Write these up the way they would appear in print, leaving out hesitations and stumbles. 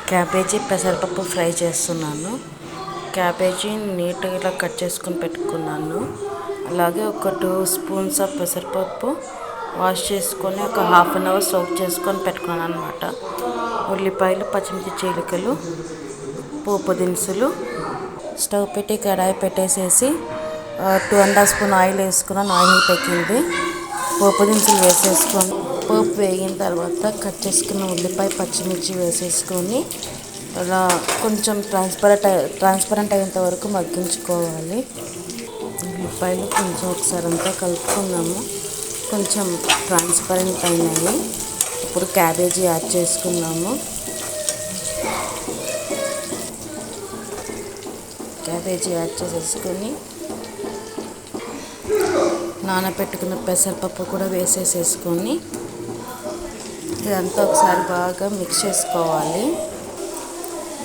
Cabbage పెసరపప్పు fry చేస్తున్నాను. Cabbage నీట్గా ఇలా కట్ చేసుకొని పెట్టుకున్నాను. అలాగే ఒక 2 స్పూన్స్ ఆఫ్ పెసరపప్పు వాష్ చేసుకొని ఒక హాఫ్ అన్ అవర్ సోక్ చేసుకొని పెట్టుకున్నాను అనమాట. ఉల్లిపాయలు, పచ్చిమిర్చి చీలికలు, పోపు దినుసులు. స్టవ్ పెట్టి కడాయి పెట్టేసేసి 2.5 స్పూన్ ఆయిల్ వేసుకున్నాను. ఆయిల్ పెట్టింది. పోపు దినుసులు వేసేసుకొని పోపు వేగిన తర్వాత కట్ చేసుకున్న ఉల్లిపాయ, పచ్చిమిర్చి వేసేసుకొని అలా కొంచెం ట్రాన్స్పరెంట్ అయ్యేంత వరకు మగ్గించుకోవాలి. ఉల్లిపాయలు కొంచెం ఒకసారి అంతా కలుపుకున్నాము. కొంచెం ట్రాన్స్పరెంట్ అయినాయి. ఇప్పుడు క్యాబేజీ యాడ్ చేసుకున్నాము. క్యాబేజీ యాడ్ చేసేసుకొని నానబెట్టుకున్న పెసరపప్పు కూడా వేసేసేసుకొని ఇదంతా ఒకసారి బాగా మిక్స్ చేసుకోవాలి.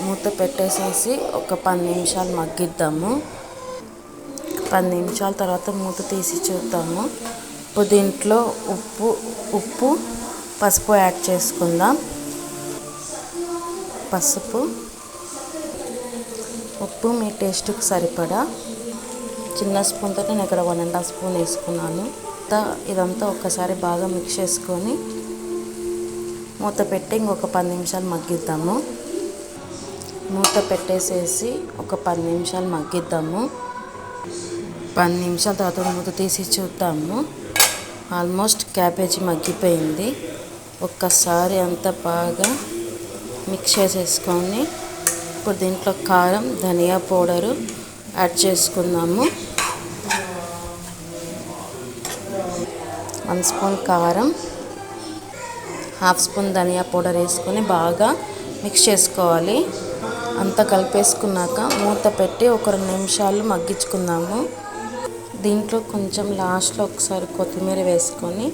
మూత పెట్టేసేసి ఒక 10 నిమిషాలు మగ్గిద్దాము. 10 నిమిషాల తర్వాత మూత తీసి చూద్దాము. ఇప్పుడు దీంట్లో ఉప్పు, పసుపు యాడ్ చేసుకుందాం. పసుపు, ఉప్పు మీ టేస్ట్కి సరిపడా. చిన్న స్పూన్తో నేను ఇక్కడ 1.5 స్పూన్ వేసుకున్నాను. ఇదంతా ఒక్కసారి బాగా మిక్స్ చేసుకొని మూత పెట్టి ఇంకొక 10 నిమిషాలు మగ్గిద్దాము. మూత పెట్టేసేసి ఒక 10 నిమిషాలు మగ్గిద్దాము. 10 నిమిషాల తర్వాత మూత తీసి చూద్దాము. ఆల్మోస్ట్ క్యాబేజీ మగ్గిపోయింది. ఒక్కసారి అంతా బాగా మిక్స్ చేసేసుకొని ఇప్పుడు దీంట్లో కారం, ధనియా పౌడరు యాడ్ చేసుకుందాము. 1 స్పూన్ కారం, హాఫ్ స్పూన్ ధనియా పౌడర్ వేసుకొని బాగా మిక్స్ చేసుకోవాలి. అంతా కలిపేసుకున్నాక మూత పెట్టి ఒక 2 నిమిషాలు మగ్గించుకుందాము. దీంట్లో కొంచెం లాస్ట్లో ఒకసారి కొత్తిమీర వేసుకొని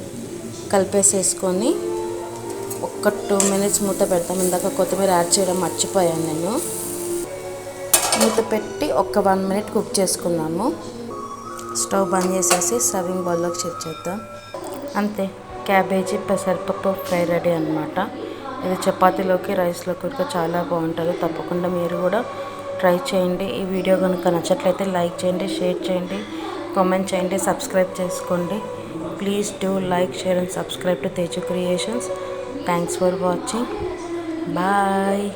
కలిపేసేసుకొని ఒక 2 మినిట్స్ మూత పెడతాం. ఇందాక కొత్తిమీర యాడ్ చేయడం మర్చిపోయాను నేను. మూత పెట్టి ఒక 1 మినిట్ కుక్ చేసుకుందాము. స్టవ్ బంద్ చేసేసి సర్వింగ్ బౌల్లోకి షిఫ్ట్ చేద్దాం. అంతే, క్యాబేజీ పెసరపప్పు ఫ్రై రెడీ అనమాట. ఇది చపాతీలోకి, రైస్లోకి కూడా చాలా బాగుంటుంది. తప్పకుండా మీరు కూడా ట్రై చేయండి. ఈ వీడియో కనుక నచ్చట్లయితే లైక్ చేయండి, షేర్ చేయండి, కామెంట్ చేయండి, సబ్స్క్రైబ్ చేసుకోండి. Please do like, share and subscribe to Teju creations. Thanks for watching. Bye.